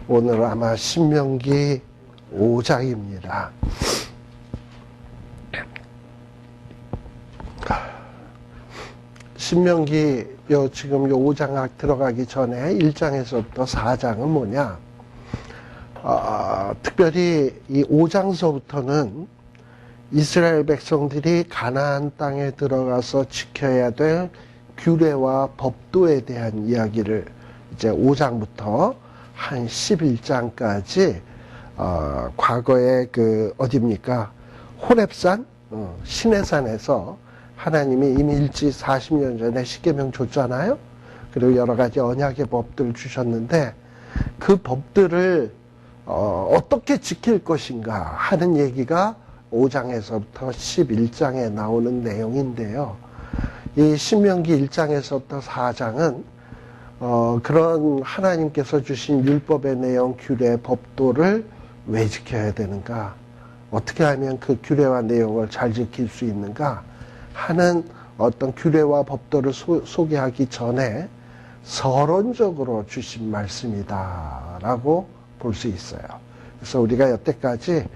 오늘 아마 신명기 5장입니다. 신명기 지금 5장 들어가기 전에 1장에서부터 4장은 뭐냐? 특별히 이 5장서부터는 이스라엘 백성들이 가나안 땅에 들어가서 지켜야 될 규례와 법도에 대한 이야기를 이제 5장부터 한 11장까지 과거에 어디입니까? 호렙산, 시내산에서 하나님이 이미 일찍 40년 전에 십계명 줬잖아요. 그리고 여러 가지 언약의 법들을 주셨는데 그 법들을 어떻게 지킬 것인가 하는 얘기가 5장에서부터 11장에 나오는 내용인데요. 이 신명기 1장에서부터 4장은 그런 하나님께서 주신 율법의 내용, 규례, 법도를 왜 지켜야 되는가? 어떻게 하면 그 규례와 내용을 잘 지킬 수 있는가? 하는 어떤 규례와 법도를 소개하기 전에 서론적으로 주신 말씀이다 라고 볼 수 있어요. 그래서 우리가 여태까지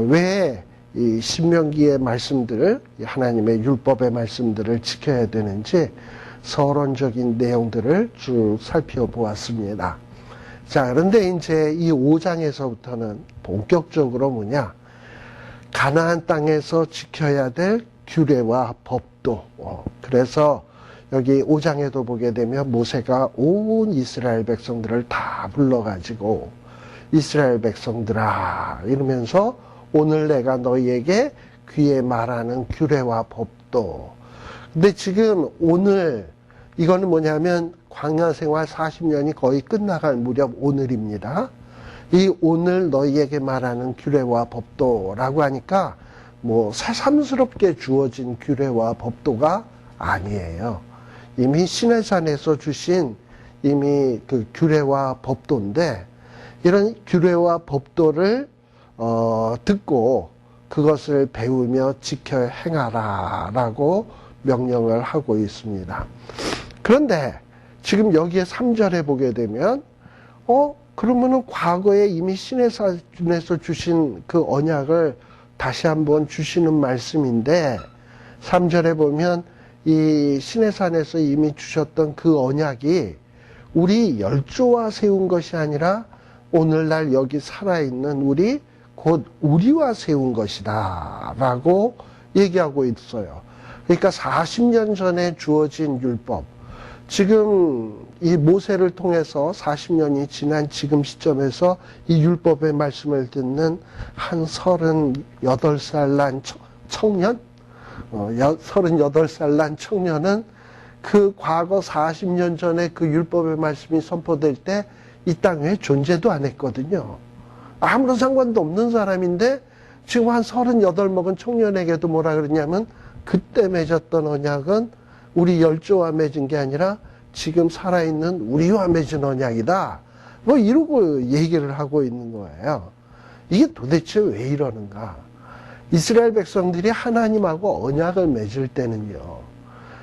왜 이 신명기의 말씀들을, 하나님의 율법의 말씀들을 지켜야 되는지 서론적인 내용들을 쭉 살펴보았습니다. 자, 그런데 이제 이 5장에서부터는 본격적으로 뭐냐? 가나안 땅에서 지켜야 될 규례와 법도. 그래서 여기 5장에도 보게 되면 모세가 온 이스라엘 백성들을 다 불러가지고 이스라엘 백성들아 이러면서 오늘 내가 너희에게 귀에 말하는 규례와 법도. 근데 지금 오늘 이거는 뭐냐면 광야 생활 40년이 거의 끝나갈 무렵 오늘입니다. 이 오늘 너희에게 말하는 규례와 법도라고 하니까 뭐 새삼스럽게 주어진 규례와 법도가 아니에요. 이미 시내산에서 주신 이미 그 규례와 법도인데 이런 규례와 법도를 듣고 그것을 배우며 지켜 행하라 라고 명령을 하고 있습니다. 그런데 지금 여기에 3절에 보게 되면 그러면은 과거에 이미 시내산에서 주신 그 언약을 다시 한번 주시는 말씀인데 3절에 보면 이 시내산에서 이미 주셨던 그 언약이 우리 열조와 세운 것이 아니라 오늘날 여기 살아있는 우리 곧 우리와 세운 것이다 라고 얘기하고 있어요. 그러니까 40년 전에 주어진 율법, 지금 이 모세를 통해서 40년이 지난 지금 시점에서 이 율법의 말씀을 듣는 한 38살 난 청년, 38살 난 청년은 그 과거 40년 전에 그 율법의 말씀이 선포될 때 이 땅에 존재도 안 했거든요. 아무런 상관도 없는 사람인데 지금 한 38 먹은 청년에게도 뭐라 그러냐면 그때 맺었던 언약은 우리 열조와 맺은 게 아니라 지금 살아있는 우리와 맺은 언약이다. 뭐 이러고 얘기를 하고 있는 거예요. 이게 도대체 왜 이러는가? 이스라엘 백성들이 하나님하고 언약을 맺을 때는요.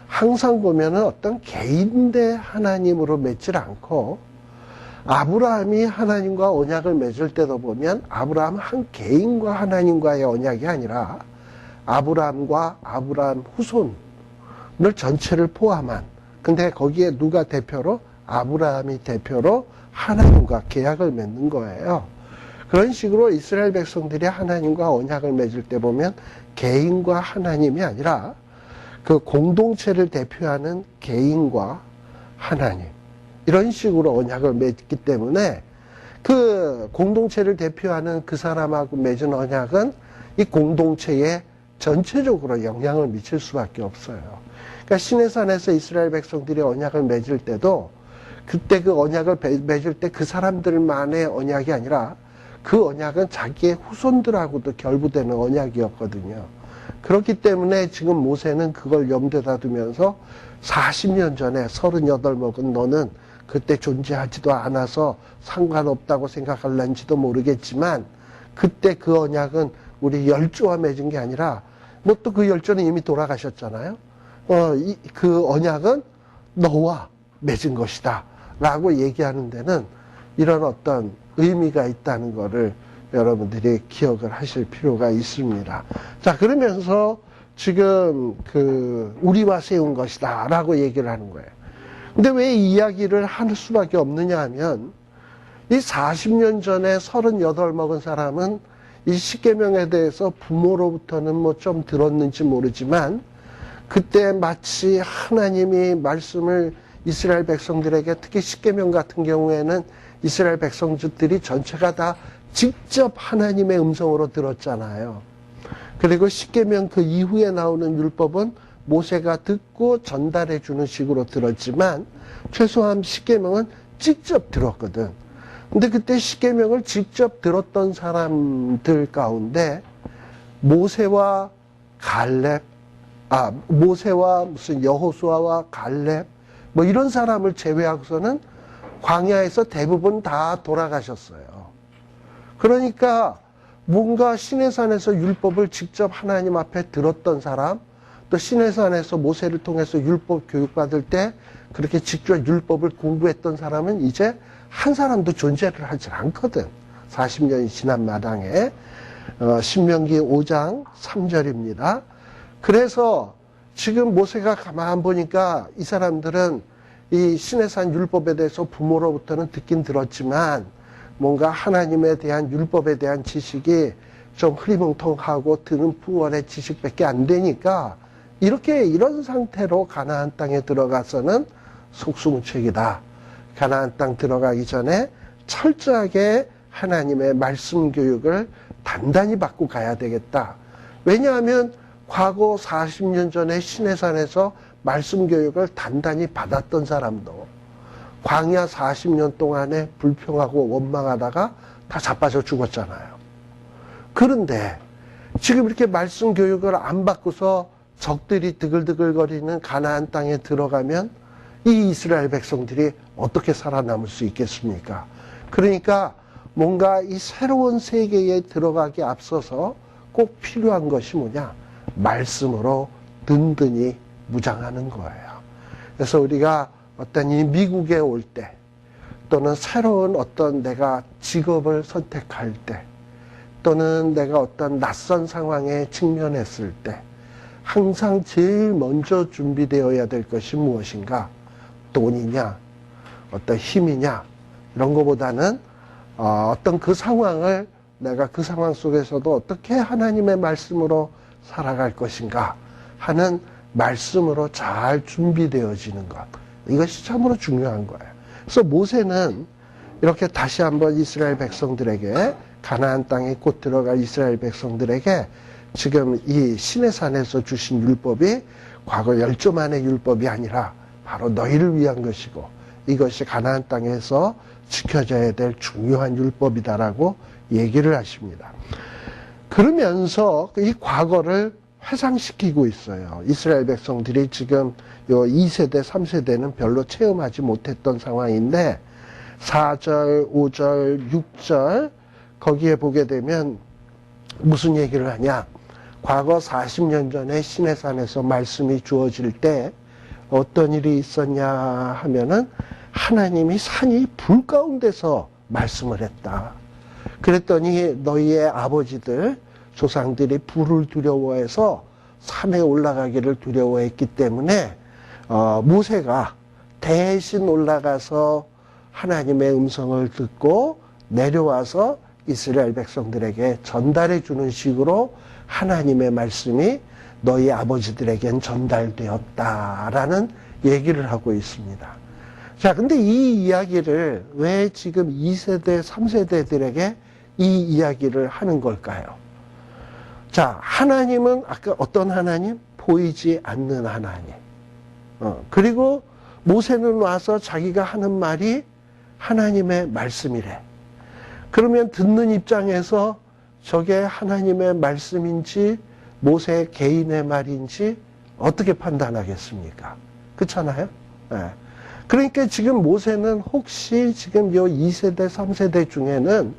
항상 보면은 어떤 개인 대 하나님으로 맺질 않고 아브라함이 하나님과 언약을 맺을 때도 보면 아브라함 한 개인과 하나님과의 언약이 아니라 아브라함과 아브라함 후손을 전체를 포함한, 근데 거기에 누가 대표로? 아브라함이 대표로 하나님과 계약을 맺는 거예요. 그런 식으로 이스라엘 백성들이 하나님과 언약을 맺을 때 보면 개인과 하나님이 아니라 그 공동체를 대표하는 개인과 하나님, 이런 식으로 언약을 맺기 때문에 그 공동체를 대표하는 그 사람하고 맺은 언약은 이 공동체에 전체적으로 영향을 미칠 수밖에 없어요. 그러니까 시내산에서 이스라엘 백성들이 언약을 맺을 때도 그때 그 언약을 맺을 때 그 사람들만의 언약이 아니라 그 언약은 자기의 후손들하고도 결부되는 언약이었거든요. 그렇기 때문에 지금 모세는 그걸 염두에다 두면서 40년 전에 38 먹은 너는 그때 존재하지도 않아서 상관없다고 생각할런지도 모르겠지만 그때 그 언약은 우리 열조와 맺은 게 아니라 뭐 또 그 열조는 이미 돌아가셨잖아요. 그 언약은 너와 맺은 것이다 라고 얘기하는 데는 이런 어떤 의미가 있다는 것을 여러분들이 기억을 하실 필요가 있습니다. 자, 그러면서 지금 우리와 세운 것이다 라고 얘기를 하는 거예요. 근데 왜 이 이야기를 할 수밖에 없느냐 하면 이 40년 전에 38 먹은 사람은 이 십계명에 대해서 부모로부터는 뭐 좀 들었는지 모르지만 그때 마치 하나님이 말씀을 이스라엘 백성들에게, 특히 십계명 같은 경우에는 이스라엘 백성들이 전체가 다 직접 하나님의 음성으로 들었잖아요. 그리고 십계명 그 이후에 나오는 율법은 모세가 듣고 전달해 주는 식으로 들었지만 최소한 십계명은 직접 들었거든. 근데 그때 십계명을 직접 들었던 사람들 가운데 모세와 무슨 여호수아와 갈렙 뭐 이런 사람을 제외하고서는 광야에서 대부분 다 돌아가셨어요. 그러니까 뭔가 시내산에서 율법을 직접 하나님 앞에 들었던 사람, 또 시내산에서 모세를 통해서 율법 교육받을 때 그렇게 직접 율법을 공부했던 사람은 이제 한 사람도 존재를 하지 않거든. 40년이 지난 마당에. 신명기 5장 3절입니다. 그래서 지금 모세가 가만 보니까 이 사람들은 이 시내산 율법에 대해서 부모로부터는 듣긴 들었지만 뭔가 하나님에 대한 율법에 대한 지식이 좀 흐리멍텅하고 드는 풍월의 지식밖에 안 되니까 이런 상태로 가나안 땅에 들어가서는 속수무책이다. 가나안 땅 들어가기 전에 철저하게 하나님의 말씀 교육을 단단히 받고 가야 되겠다. 왜냐하면 과거 40년 전에 시내산에서 말씀 교육을 단단히 받았던 사람도 광야 40년 동안에 불평하고 원망하다가 다 자빠져 죽었잖아요. 그런데 지금 이렇게 말씀 교육을 안 받고서 적들이 드글드글거리는 가나안 땅에 들어가면 이 이스라엘 백성들이 어떻게 살아남을 수 있겠습니까? 그러니까 뭔가 이 새로운 세계에 들어가기 앞서서 꼭 필요한 것이 뭐냐? 말씀으로 든든히 무장하는 거예요. 그래서 우리가 어떤 이 미국에 올 때 또는 새로운 어떤 내가 직업을 선택할 때 또는 내가 어떤 낯선 상황에 직면했을 때 항상 제일 먼저 준비되어야 될 것이 무엇인가? 돈이냐? 어떤 힘이냐? 이런 것보다는 어떤 그 상황을 내가 그 상황 속에서도 어떻게 하나님의 말씀으로 살아갈 것인가 하는 말씀으로 잘 준비되어지는 것. 이것이 참으로 중요한 거예요. 그래서 모세는 이렇게 다시 한번 이스라엘 백성들에게 가나안 땅에 곧 들어갈 이스라엘 백성들에게 지금 이 시내산에서 주신 율법이 과거 열조만의 율법이 아니라 바로 너희를 위한 것이고 이것이 가나안 땅에서 지켜져야 될 중요한 율법이다라고 얘기를 하십니다. 그러면서 이 과거를 회상시키고 있어요. 이스라엘 백성들이 지금 요 2세대, 3세대는 별로 체험하지 못했던 상황인데 4절, 5절, 6절 거기에 보게 되면 무슨 얘기를 하냐? 과거 40년 전에 시내산에서 말씀이 주어질 때 어떤 일이 있었냐 하면은 하나님이 산이 불 가운데서 말씀을 했다. 그랬더니 너희의 아버지들, 조상들이 불을 두려워해서 산에 올라가기를 두려워했기 때문에 모세가 대신 올라가서 하나님의 음성을 듣고 내려와서 이스라엘 백성들에게 전달해 주는 식으로 하나님의 말씀이 너희 아버지들에겐 전달되었다라는 얘기를 하고 있습니다. 자, 근데 이 이야기를 왜 지금 2세대, 3세대들에게 이 이야기를 하는 걸까요? 자, 하나님은 아까 어떤 하나님? 보이지 않는 하나님. 그리고 모세는 와서 자기가 하는 말이 하나님의 말씀이래. 그러면 듣는 입장에서 저게 하나님의 말씀인지 모세 개인의 말인지 어떻게 판단하겠습니까? 그렇잖아요? 네. 그러니까 지금 모세는 혹시 지금 요 2세대, 3세대 중에는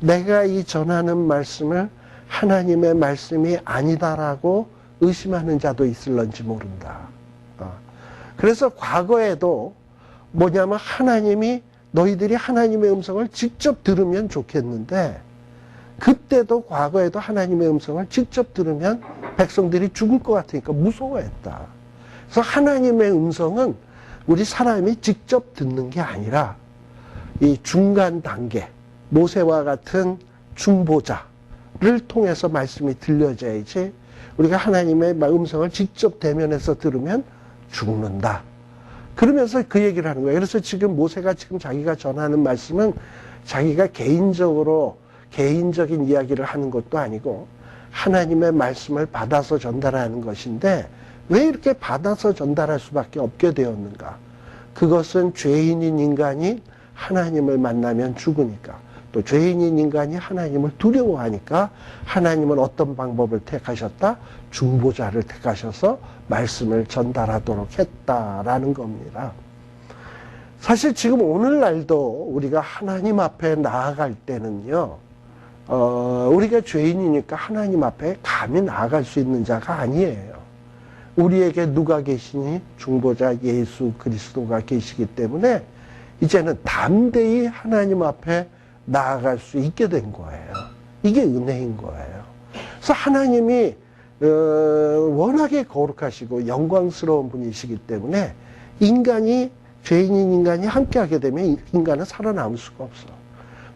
내가 이 전하는 말씀을 하나님의 말씀이 아니다라고 의심하는 자도 있을런지 모른다. 그래서 과거에도 뭐냐면 하나님이 너희들이 하나님의 음성을 직접 들으면 좋겠는데 그때도 과거에도 하나님의 음성을 직접 들으면 백성들이 죽을 것 같으니까 무서워했다. 그래서 하나님의 음성은 우리 사람이 직접 듣는 게 아니라 이 중간 단계, 모세와 같은 중보자를 통해서 말씀이 들려져야지 우리가 하나님의 음성을 직접 대면해서 들으면 죽는다. 그러면서 그 얘기를 하는 거예요. 그래서 지금 모세가 지금 자기가 전하는 말씀은 자기가 개인적인 이야기를 하는 것도 아니고 하나님의 말씀을 받아서 전달하는 것인데 왜 이렇게 받아서 전달할 수밖에 없게 되었는가? 그것은 죄인인 인간이 하나님을 만나면 죽으니까, 또 죄인인 인간이 하나님을 두려워하니까 하나님은 어떤 방법을 택하셨다? 중보자를 택하셔서 말씀을 전달하도록 했다라는 겁니다. 사실 지금 오늘날도 우리가 하나님 앞에 나아갈 때는요, 우리가 죄인이니까 하나님 앞에 감히 나아갈 수 있는 자가 아니에요. 우리에게 누가 계시니? 중보자 예수 그리스도가 계시기 때문에 이제는 담대히 하나님 앞에 나아갈 수 있게 된 거예요. 이게 은혜인 거예요. 그래서 하나님이 워낙에 거룩하시고 영광스러운 분이시기 때문에 죄인인 인간이 함께하게 되면 인간은 살아남을 수가 없어.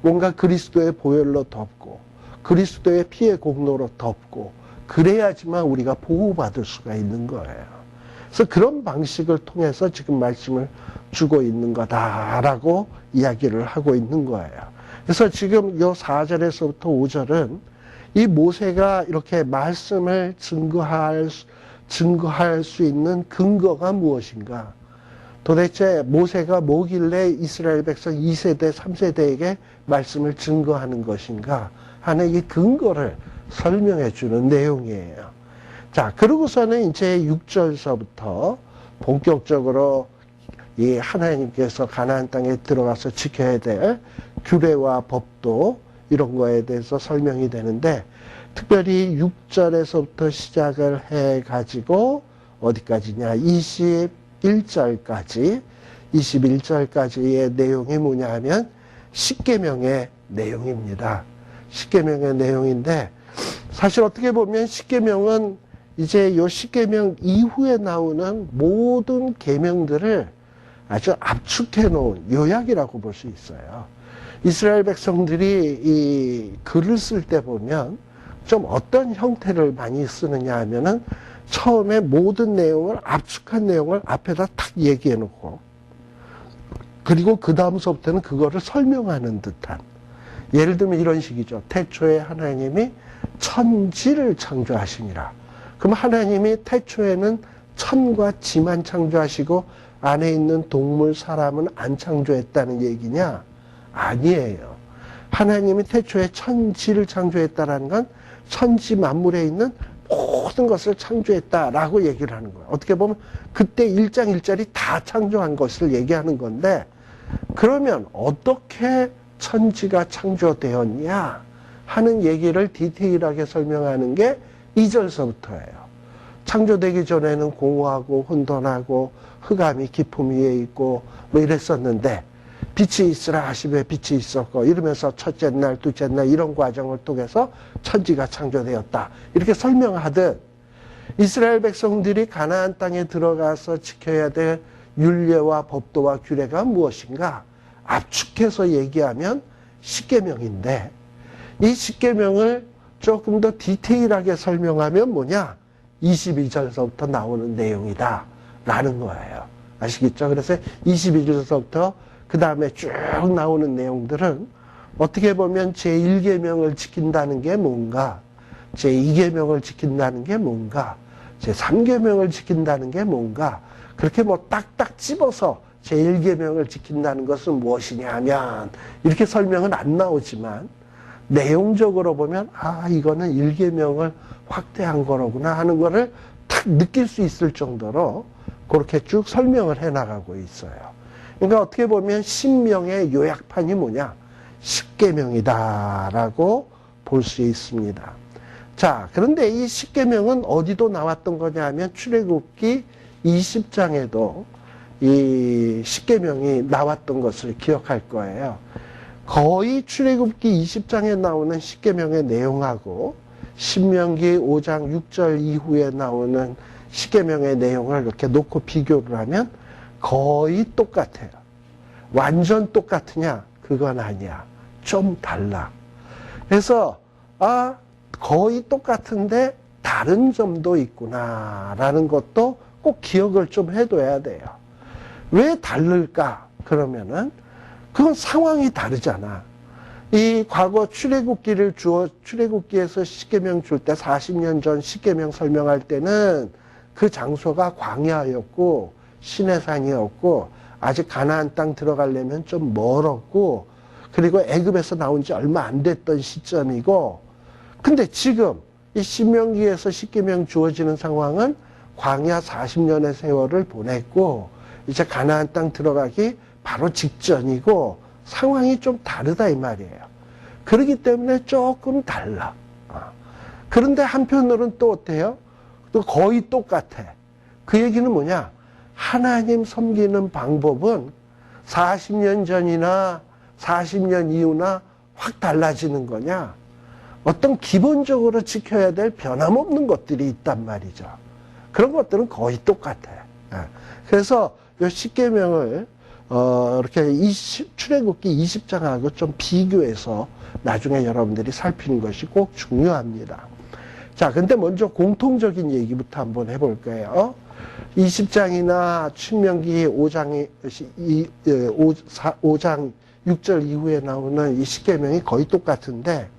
뭔가 그리스도의 보혈로 덮고 그리스도의 피의 공로로 덮고 그래야지만 우리가 보호받을 수가 있는 거예요. 그래서 그런 방식을 통해서 지금 말씀을 주고 있는 거다라고 이야기를 하고 있는 거예요. 그래서 지금 요 4절에서부터 5절은 이 모세가 이렇게 말씀을 증거할 수 있는 근거가 무엇인가? 도대체 모세가 뭐길래 이스라엘 백성 2세대, 3세대에게 말씀을 증거하는 것인가 하는 이 근거를 설명해 주는 내용이에요. 자, 그러고서는 이제 6절서부터 본격적으로 이 하나님께서 가나안 땅에 들어가서 지켜야 될 규례와 법도 이런 거에 대해서 설명이 되는데, 특별히 6절에서부터 시작을 해 가지고 어디까지냐? 21절까지의 내용이 뭐냐 하면 십계명의 내용입니다. 십계명의 내용인데, 사실 어떻게 보면 십계명은 이제 요 십계명 이후에 나오는 모든 계명들을 아주 압축해 놓은 요약이라고 볼 수 있어요. 이스라엘 백성들이 이 글을 쓸 때 보면 좀 어떤 형태를 많이 쓰느냐 하면은 처음에 모든 내용을, 압축한 내용을 앞에다 탁 얘기해 놓고, 그리고 그 다음서부터는 그거를 설명하는 듯한, 예를 들면 이런 식이죠. 태초에 하나님이 천지를 창조하시니라. 그럼 하나님이 태초에는 천과 지만 창조하시고 안에 있는 동물, 사람은 안 창조했다는 얘기냐? 아니에요. 하나님이 태초에 천지를 창조했다라는 건 천지 만물에 있는 모든 것을 창조했다라고 얘기를 하는 거예요. 어떻게 보면 그때 일장일절이 다 창조한 것을 얘기하는 건데, 그러면 어떻게 천지가 창조되었냐 하는 얘기를 디테일하게 설명하는 게 2절서부터예요. 창조되기 전에는 공허하고 혼돈하고 흑암이 깊음 위에 있고 뭐 이랬었는데 빛이 있으라 하시매 빛이 있었고, 이러면서 첫째 날, 둘째 날 이런 과정을 통해서 천지가 창조되었다. 이렇게 설명하듯 이스라엘 백성들이 가나안 땅에 들어가서 지켜야 될 율례와 법도와 규례가 무엇인가? 압축해서 얘기하면 십계명인데, 이 십계명을 조금 더 디테일하게 설명하면 뭐냐? 22절서부터 나오는 내용이다 라는 거예요. 아시겠죠? 그래서 22절서부터 그 다음에 쭉 나오는 내용들은 어떻게 보면 제1계명을 지킨다는 게 뭔가, 제2계명을 지킨다는 게 뭔가, 제3계명을 지킨다는 게 뭔가, 그렇게 뭐 딱딱 집어서 제1계명을 지킨다는 것은 무엇이냐 하면 이렇게 설명은 안 나오지만, 내용적으로 보면 이거는 1계명을 확대한 거로구나 하는 거를 탁 느낄 수 있을 정도로 그렇게 쭉 설명을 해나가고 있어요. 그러니까 어떻게 보면 신명의 요약판이 뭐냐? 십계명이다라고 볼 수 있습니다. 자, 그런데 이 십계명은 어디도 나왔던 거냐 하면 출애굽기 20장에도 이 십계명이 나왔던 것을 기억할 거예요. 거의 출애굽기 20장에 나오는 십계명의 내용하고 신명기 5장 6절 이후에 나오는 십계명의 내용을 이렇게 놓고 비교를 하면 거의 똑같아요. 완전 똑같으냐? 그건 아니야. 좀 달라. 그래서 거의 똑같은데 다른 점도 있구나라는 것도 꼭 기억을 좀 해둬야 돼요. 왜 다를까? 그러면은 그건 상황이 다르잖아. 이 과거 출애굽기에서 십계명 줄 때 40년 전 십계명 설명할 때는 그 장소가 광야였고 시내산이었고 아직 가나안 땅 들어가려면 좀 멀었고 그리고 애굽에서 나온 지 얼마 안 됐던 시점이고 근데 지금 이 신명기에서 십계명 주어지는 상황은 광야 40년의 세월을 보냈고 이제 가나안 땅 들어가기 바로 직전이고 상황이 좀 다르다 이 말이에요. 그렇기 때문에 조금 달라. 그런데 한편으로는 또 어때요? 또 거의 똑같아. 그 얘기는 뭐냐? 하나님 섬기는 방법은 40년 전이나 40년 이후나 확 달라지는 거냐? 어떤 기본적으로 지켜야 될 변함없는 것들이 있단 말이죠. 그런 것들은 거의 똑같아. 그래서 이 십계명을 이렇게 출애굽기 20장하고 좀 비교해서 나중에 여러분들이 살피는 것이 꼭 중요합니다. 자, 근데 먼저 공통적인 얘기부터 한번 해볼 거예요. 20장이나 신명기 5장 6절 이후에 나오는 이 십계명이 거의 똑같은데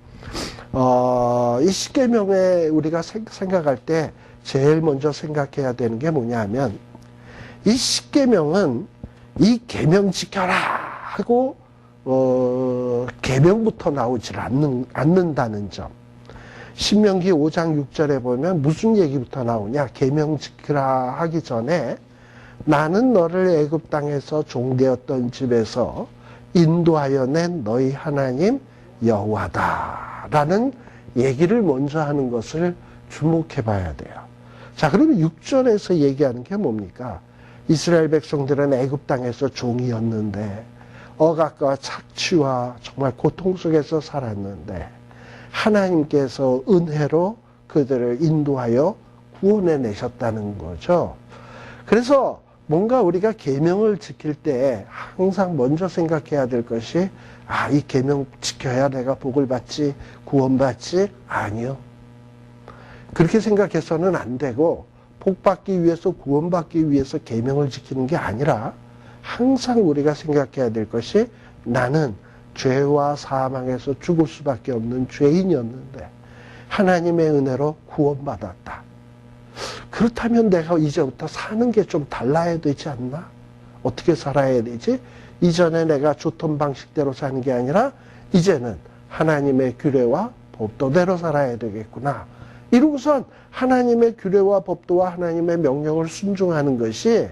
이 십계명에 우리가 생각할 때 제일 먼저 생각해야 되는 게 뭐냐 하면 이 십계명은 이 계명 지켜라 하고 계명부터 나오질 않는다는 점. 신명기 5장 6절에 보면 무슨 얘기부터 나오냐? 계명 지키라 하기 전에 나는 너를 애굽 땅에서 종되었던 집에서 인도하여 낸 너희 하나님 여호와다라는 얘기를 먼저 하는 것을 주목해 봐야 돼요. 자, 그러면 6절에서 얘기하는 게 뭡니까? 이스라엘 백성들은 애굽 땅에서 종이었는데 억압과 착취와 정말 고통 속에서 살았는데 하나님께서 은혜로 그들을 인도하여 구원해 내셨다는 거죠. 그래서 뭔가 우리가 계명을 지킬 때 항상 먼저 생각해야 될 것이 이 계명 지켜야 내가 복을 받지 구원받지? 아니요. 그렇게 생각해서는 안 되고 복받기 위해서 구원받기 위해서 계명을 지키는 게 아니라 항상 우리가 생각해야 될 것이 나는 죄와 사망에서 죽을 수밖에 없는 죄인이었는데 하나님의 은혜로 구원받았다. 그렇다면 내가 이제부터 사는 게 좀 달라야 되지 않나? 어떻게 살아야 되지? 이전에 내가 좋던 방식대로 사는 게 아니라 이제는 하나님의 규례와 법도대로 살아야 되겠구나. 이러고선 하나님의 규례와 법도와 하나님의 명령을 순종하는 것이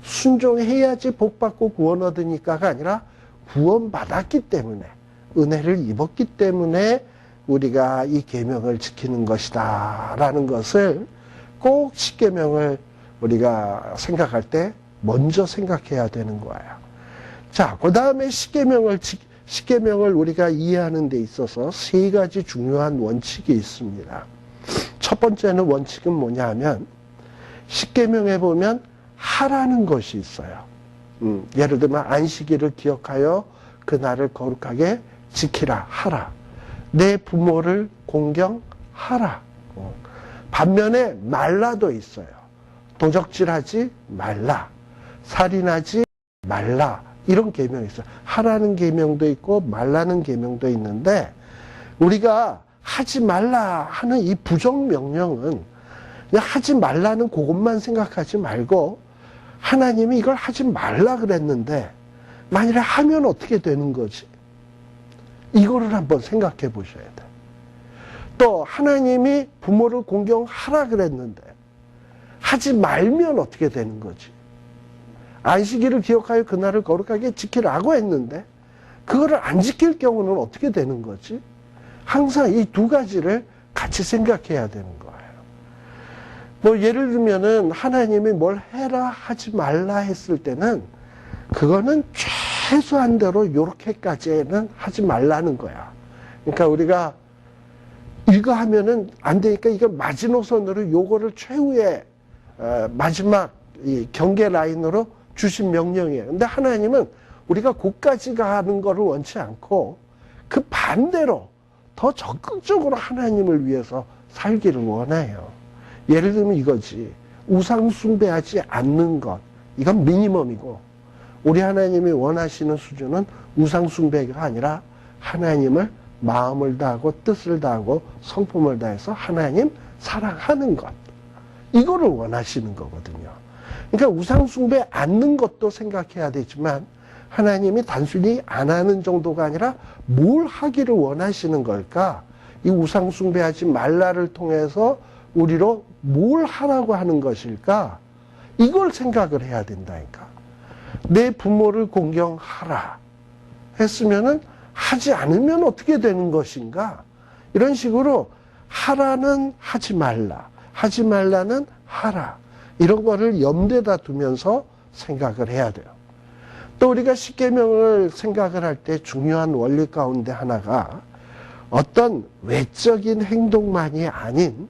순종해야지 복받고 구원 얻으니까가 아니라 구원받았기 때문에 은혜를 입었기 때문에 우리가 이 계명을 지키는 것이다 라는 것을 꼭 십계명을 우리가 생각할 때 먼저 생각해야 되는 거예요. 자, 그 다음에 십계명을 우리가 이해하는 데 있어서 세 가지 중요한 원칙이 있습니다. 첫 번째는 원칙은 뭐냐 하면 십계명에 보면 하라는 것이 있어요. 예를 들면 안식일을 기억하여 그날을 거룩하게 지키라 하라. 내 부모를 공경하라. 반면에 말라도 있어요. 도적질하지 말라. 살인하지 말라. 이런 계명이 있어요. 하라는 계명도 있고 말라는 계명도 있는데 우리가 하지 말라 하는 이 부정명령은 그냥 하지 말라는 그것만 생각하지 말고 하나님이 이걸 하지 말라 그랬는데 만일에 하면 어떻게 되는 거지? 이거를 한번 생각해 보셔야 돼. 또 하나님이 부모를 공경하라 그랬는데 하지 말면 어떻게 되는 거지? 안식일을 기억하여 그날을 거룩하게 지키라고 했는데 그거를 안 지킬 경우는 어떻게 되는 거지? 항상 이 두 가지를 같이 생각해야 되는 거예요. 뭐 예를 들면은 하나님이 뭘 해라 하지 말라 했을 때는 그거는 최소한대로 요렇게까지는 하지 말라는 거야. 그러니까 우리가 이거 하면은 안 되니까 이거 마지노선으로 요거를 최후의 마지막 이 경계 라인으로 주신 명령이에요. 근데 하나님은 우리가 곳까지 가는 거를 원치 않고 그 반대로 더 적극적으로 하나님을 위해서 살기를 원해요. 예를 들면 이거지. 우상 숭배하지 않는 것. 이건 미니멈이고 우리 하나님이 원하시는 수준은 우상 숭배가 아니라 하나님을 마음을 다하고 뜻을 다하고 성품을 다해서 하나님 사랑하는 것. 이거를 원하시는 거거든요. 그러니까 우상 숭배 않는 것도 생각해야 되지만 하나님이 단순히 안 하는 정도가 아니라 뭘 하기를 원하시는 걸까? 이 우상 숭배하지 말라를 통해서 우리로 뭘 하라고 하는 것일까? 이걸 생각을 해야 된다니까. 내 부모를 공경하라 했으면은 하지 않으면 어떻게 되는 것인가? 이런 식으로 하라는 하지 말라, 하지 말라는 하라. 이런 거를 염두에다 두면서 생각을 해야 돼요. 또 우리가 십계명을 생각을 할 때 중요한 원리 가운데 하나가 어떤 외적인 행동만이 아닌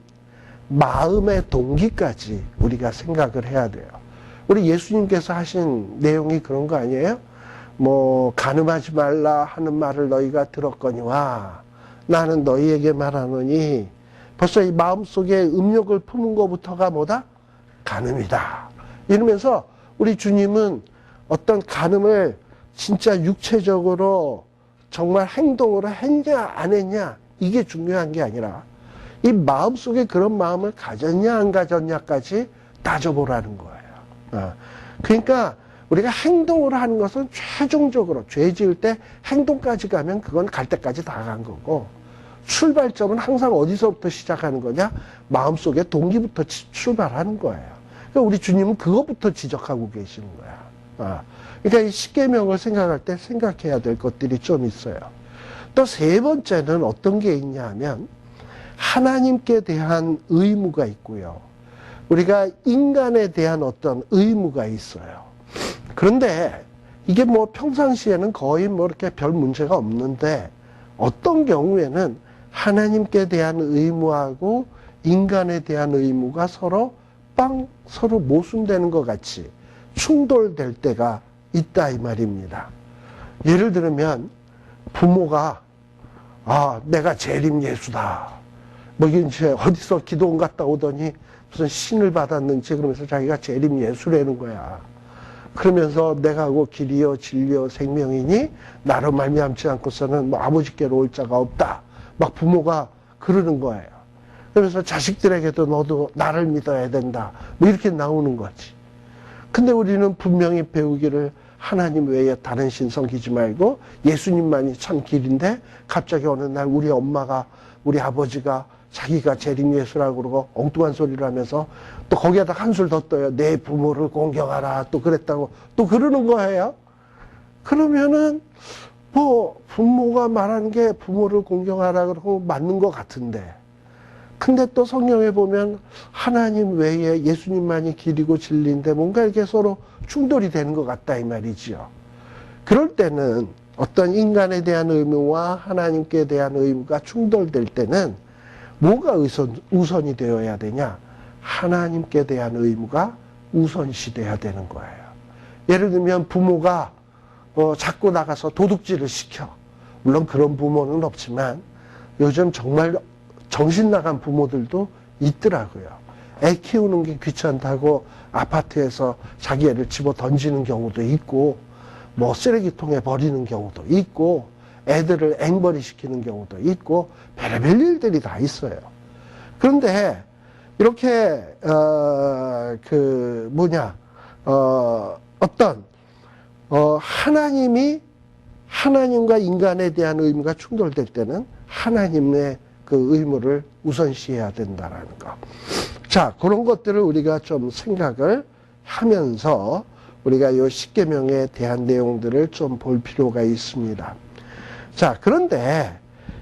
마음의 동기까지 우리가 생각을 해야 돼요. 우리 예수님께서 하신 내용이 그런 거 아니에요? 뭐 간음하지 말라 하는 말을 너희가 들었거니와 나는 너희에게 말하노니 벌써 이 마음속에 음욕을 품은 것부터가 뭐다? 간음이다. 이러면서 우리 주님은 어떤 간음을 진짜 육체적으로 정말 행동으로 했냐 안 했냐 이게 중요한 게 아니라 이 마음속에 그런 마음을 가졌냐 안 가졌냐까지 따져보라는 거예요. 그러니까 우리가 행동으로 하는 것은 최종적으로 죄 지을 때 행동까지 가면 그건 갈 때까지 다 간 거고 출발점은 항상 어디서부터 시작하는 거냐? 마음속에 동기부터 출발하는 거예요. 그러니까 우리 주님은 그것부터 지적하고 계시는 거야. 그러니까 이 십계명을 생각할 때 생각해야 될 것들이 좀 있어요. 또 세 번째는 어떤 게 있냐 하면 하나님께 대한 의무가 있고요. 우리가 인간에 대한 어떤 의무가 있어요. 그런데 이게 뭐 평상시에는 거의 뭐 이렇게 별 문제가 없는데 어떤 경우에는 하나님께 대한 의무하고 인간에 대한 의무가 서로 모순되는 것 같이 충돌될 때가 있다 이 말입니다. 예를 들면 부모가 내가 재림 예수다. 뭐 이제 어디서 기도원 갔다 오더니 무슨 신을 받았는지 그러면서 자기가 재림 예수라는 거야. 그러면서 내가 하고 길이요 진리요 생명이니 나로 말미암지 않고서는 뭐 아버지께로 올 자가 없다. 막 부모가 그러는 거예요. 그러면서 자식들에게도 너도 나를 믿어야 된다. 뭐 이렇게 나오는 거지. 근데 우리는 분명히 배우기를 하나님 외에 다른 신 섬기지 말고 예수님만이 참 길인데 갑자기 어느 날 우리 엄마가 우리 아버지가 자기가 재림 예수라고 그러고 엉뚱한 소리를 하면서 또 거기에다 한술 더 떠요. 내 부모를 공경하라 또 그랬다고 또 그러는 거예요. 그러면은 뭐 부모가 말하는 게 부모를 공경하라 그러고 맞는 것 같은데 근데 또 성경에 보면 하나님 외에 예수님만이 길이고 진리인데 뭔가 이렇게 서로 충돌이 되는 것 같다 이 말이지요. 그럴 때는 어떤 인간에 대한 의무와 하나님께 대한 의무가 충돌될 때는 뭐가 우선이 되어야 되냐? 하나님께 대한 의무가 우선시 돼야 되는 거예요. 예를 들면 부모가 자꾸 나가서 도둑질을 시켜. 물론 그런 부모는 없지만 요즘 정말 정신 나간 부모들도 있더라고요. 애 키우는 게 귀찮다고 아파트에서 자기 애를 집어 던지는 경우도 있고 뭐 쓰레기통에 버리는 경우도 있고 애들을 앵벌이 시키는 경우도 있고 별의별 일들이 다 있어요. 그런데 이렇게 하나님과 인간에 대한 의무가 충돌될 때는 하나님의 그 의무를 우선시해야 된다라는 거. 자, 그런 것들을 우리가 좀 생각을 하면서 우리가 이 십계명에 대한 내용들을 좀 볼 필요가 있습니다. 자, 그런데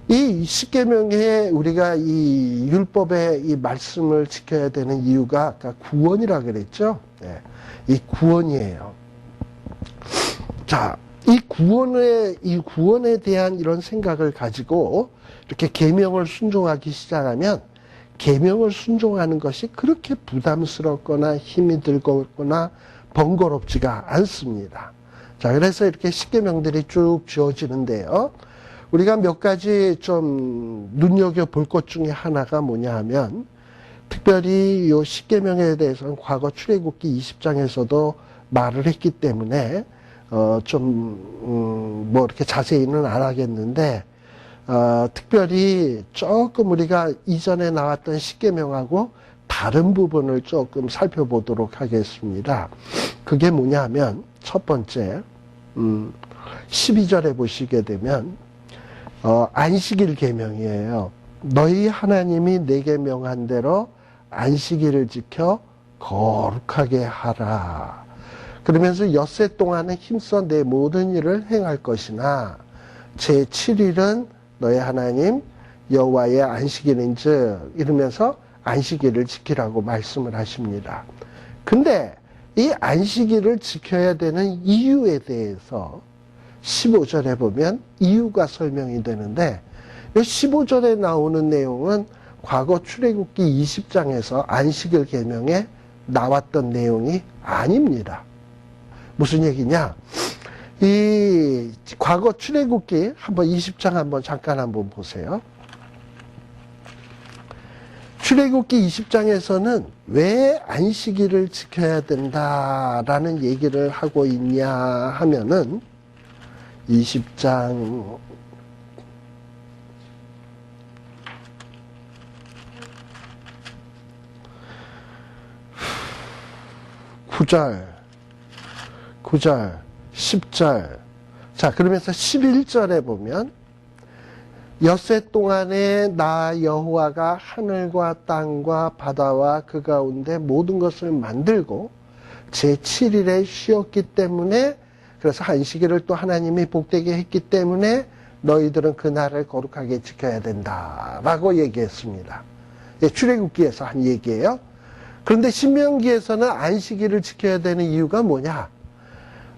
이 십계명에 우리가 이 율법의 이 말씀을 지켜야 되는 이유가 아까 구원이라 그랬죠. 네. 이 구원이에요. 자, 이 구원에 대한 이런 생각을 가지고 이렇게 계명을 순종하기 시작하면 계명을 순종하는 것이 그렇게 부담스럽거나 힘이 들거나 번거롭지가 않습니다. 자, 그래서 이렇게 십계명들이 쭉 지어지는데요. 우리가 몇 가지 좀 눈여겨볼 것 중에 하나가 뭐냐 하면, 특별히 요 십계명에 대해서는 과거 출애굽기 20장에서도 말을 했기 때문에, 뭐 이렇게 자세히는 안 하겠는데, 특별히 조금 우리가 이전에 나왔던 십계명하고 다른 부분을 조금 살펴보도록 하겠습니다. 그게 뭐냐 하면, 첫 번째, 12절에 보시게 되면, 안식일 계명이에요. 너희 하나님이 내게 명한 대로 안식일을 지켜 거룩하게 하라. 그러면서 엿새 동안에 힘써 내 모든 일을 행할 것이나 제7일은 너희 하나님 여호와의 안식일인즉, 이러면서 안식일을 지키라고 말씀을 하십니다. 근데 이 안식일을 지켜야 되는 이유에 대해서 15절에 보면 이유가 설명이 되는데, 이 15절에 나오는 내용은 과거 출애굽기 20장에서 안식일 계명에 나왔던 내용이 아닙니다. 무슨 얘기냐? 이 과거 출애굽기 한번 20장 한번 잠깐 한번 보세요. 출애굽기 20장에서는 왜 안식일을 지켜야 된다라는 얘기를 하고 있냐 하면은 20장 9절, 10절. 자, 그러면서 11절에 보면 엿새 동안에 나 여호와가 하늘과 땅과 바다와 그 가운데 모든 것을 만들고 제7일에 쉬었기 때문에, 그래서 안식일을 또 하나님이 복되게 했기 때문에 너희들은 그날을 거룩하게 지켜야 된다라고 얘기했습니다. 예, 출애굽기에서 한 얘기예요. 그런데 신명기에서는 안식일을 지켜야 되는 이유가 뭐냐?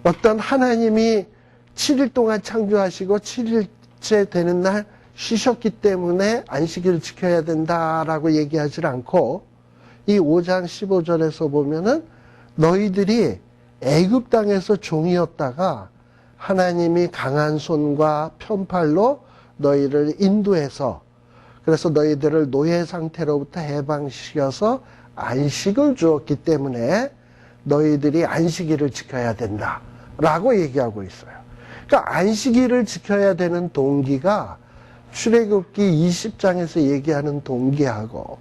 어떤 하나님이 7일 동안 창조하시고 7일째 되는 날 쉬셨기 때문에 안식일을 지켜야 된다라고 얘기하지 않고, 이 5장 15절에서 보면은 너희들이 애굽 땅에서 종이었다가 하나님이 강한 손과 편팔로 너희를 인도해서, 그래서 너희들을 노예 상태로부터 해방시켜서 안식을 주었기 때문에 너희들이 안식일을 지켜야 된다라고 얘기하고 있어요. 그러니까 안식일을 지켜야 되는 동기가 출애굽기 20장에서 얘기하는 동기하고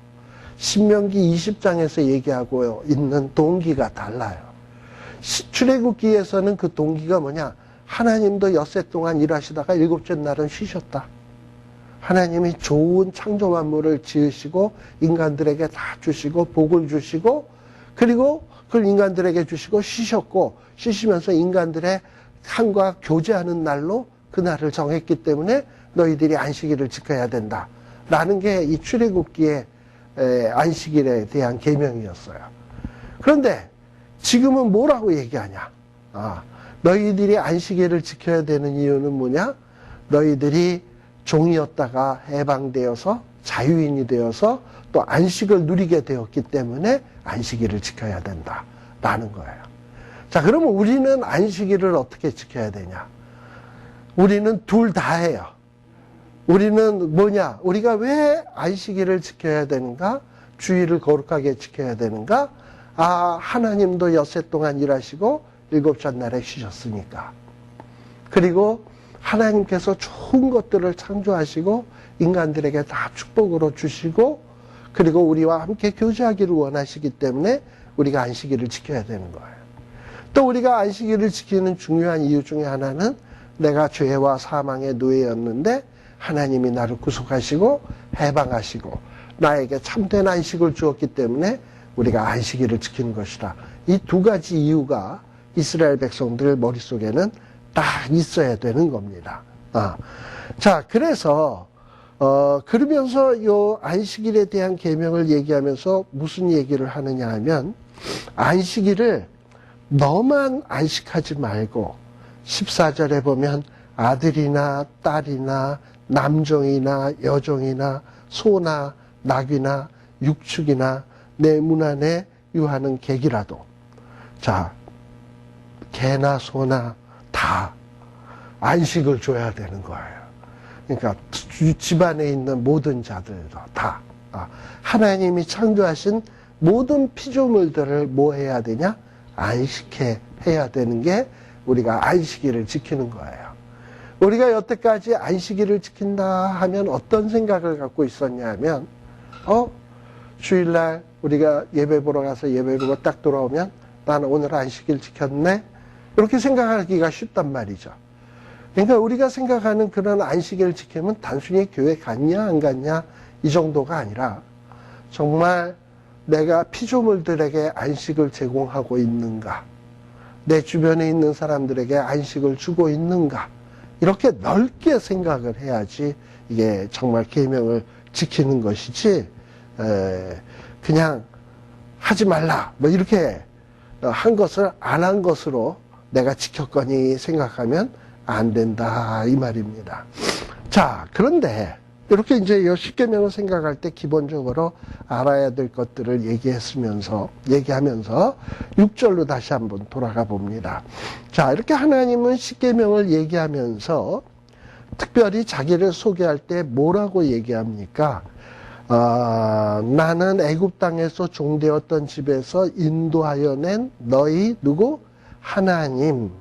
신명기 20장에서 얘기하고 있는 동기가 달라요. 출애굽기에서는 그 동기가 뭐냐? 하나님도 엿새 동안 일하시다가 일곱째 날은 쉬셨다. 하나님이 좋은 창조 만물을 지으시고 인간들에게 다 주시고 복을 주시고, 그리고 그걸 인간들에게 주시고 쉬셨고, 쉬시면서 인간들의 삶과 교제하는 날로 그 날을 정했기 때문에 너희들이 안식일을 지켜야 된다 라는 게 이 출애굽기의 안식일에 대한 계명이었어요. 그런데 지금은 뭐라고 얘기하냐? 너희들이 안식일을 지켜야 되는 이유는 뭐냐? 너희들이 종이었다가 해방되어서 자유인이 되어서 또 안식을 누리게 되었기 때문에 안식일을 지켜야 된다라는 거예요. 자, 그러면 우리는 안식일을 어떻게 지켜야 되냐? 우리는 둘 다 해요. 우리는 뭐냐? 우리가 왜 안식일을 지켜야 되는가? 주일을 거룩하게 지켜야 되는가? 하나님도 엿새 동안 일하시고 일곱째 날에 쉬셨으니까. 그리고 하나님께서 좋은 것들을 창조하시고 인간들에게 다 축복으로 주시고, 그리고 우리와 함께 교제하기를 원하시기 때문에 우리가 안식일을 지켜야 되는 거예요. 또 우리가 안식일을 지키는 중요한 이유 중에 하나는 내가 죄와 사망의 노예였는데 하나님이 나를 구속하시고 해방하시고 나에게 참된 안식을 주었기 때문에 우리가 안식일을 지키는 것이다. 이 두 가지 이유가 이스라엘 백성들 머릿속에는 딱 있어야 되는 겁니다. 자, 그래서 그러면서 요 안식일에 대한 계명을 얘기하면서 무슨 얘기를 하느냐 하면, 안식일을 너만 안식하지 말고 14절에 보면 아들이나 딸이나 남종이나 여종이나 소나 낙이나 육축이나 내 문 안에 유하는 객이라도, 자, 개나 소나 다 안식을 줘야 되는 거예요. 그러니까 집안에 있는 모든 자들도 다 하나님이 창조하신 모든 피조물들을 뭐 해야 되냐? 해야 되는 게 우리가 안식일을 지키는 거예요. 우리가 여태까지 안식일을 지킨다 하면 어떤 생각을 갖고 있었냐 하면, 주일날 우리가 예배 보러 가서 예배 보고 딱 돌아오면 나는 오늘 안식일 지켰네? 이렇게 생각하기가 쉽단 말이죠. 그러니까 우리가 생각하는 그런 안식일을 지키면 단순히 교회 갔냐 안 갔냐 이 정도가 아니라, 정말 내가 피조물들에게 안식을 제공하고 있는가, 내 주변에 있는 사람들에게 안식을 주고 있는가, 이렇게 넓게 생각을 해야지 이게 정말 계명을 지키는 것이지, 그냥 하지 말라 뭐 이렇게 한 것을 안 한 것으로 내가 지켰거니 생각하면 안 된다 이 말입니다. 자, 그런데 이렇게 이제 이 십계명을 생각할 때 기본적으로 알아야 될 것들을 얘기하면서 6절로 다시 한번 돌아가 봅니다. 자, 이렇게 하나님은 십계명을 얘기하면서 특별히 자기를 소개할 때 뭐라고 얘기합니까? 나는 애굽 땅에서 종되었던 집에서 인도하여 낸 너희 누구? 하나님.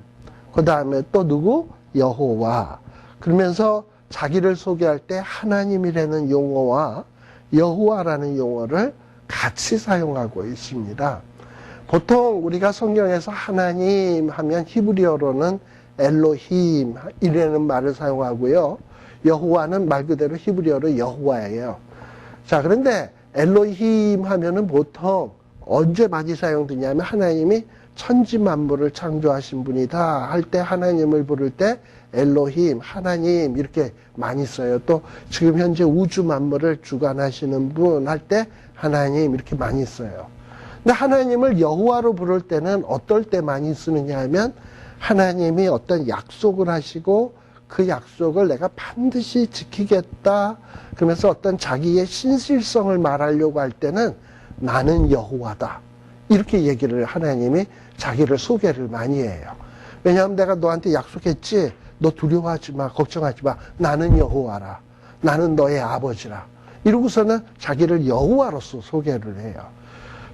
그 다음에 또 누구? 여호와. 그러면서 자기를 소개할 때 하나님이라는 용어와 여호와라는 용어를 같이 사용하고 있습니다. 보통 우리가 성경에서 하나님 하면 히브리어로는 엘로힘 이라는 말을 사용하고요. 여호와는 말 그대로 히브리어로 여호와예요. 자, 그런데 엘로힘 하면은 보통 언제 많이 사용되냐면 하나님이 천지 만물을 창조하신 분이다 할 때 하나님을 부를 때 엘로힘, 하나님 이렇게 많이 써요. 또 지금 현재 우주 만물을 주관하시는 분 할 때 하나님 이렇게 많이 써요. 근데 하나님을 여호와로 부를 때는 어떨 때 많이 쓰느냐 하면 하나님이 어떤 약속을 하시고 그 약속을 내가 반드시 지키겠다 그러면서 어떤 자기의 신실성을 말하려고 할 때는 나는 여호와다 이렇게 얘기를 하나님이 자기를 소개를 많이 해요. 왜냐하면 내가 너한테 약속했지, 너 두려워하지 마, 걱정하지 마, 나는 여호와라, 나는 너의 아버지라 이러고서는 자기를 여호와로서 소개를 해요.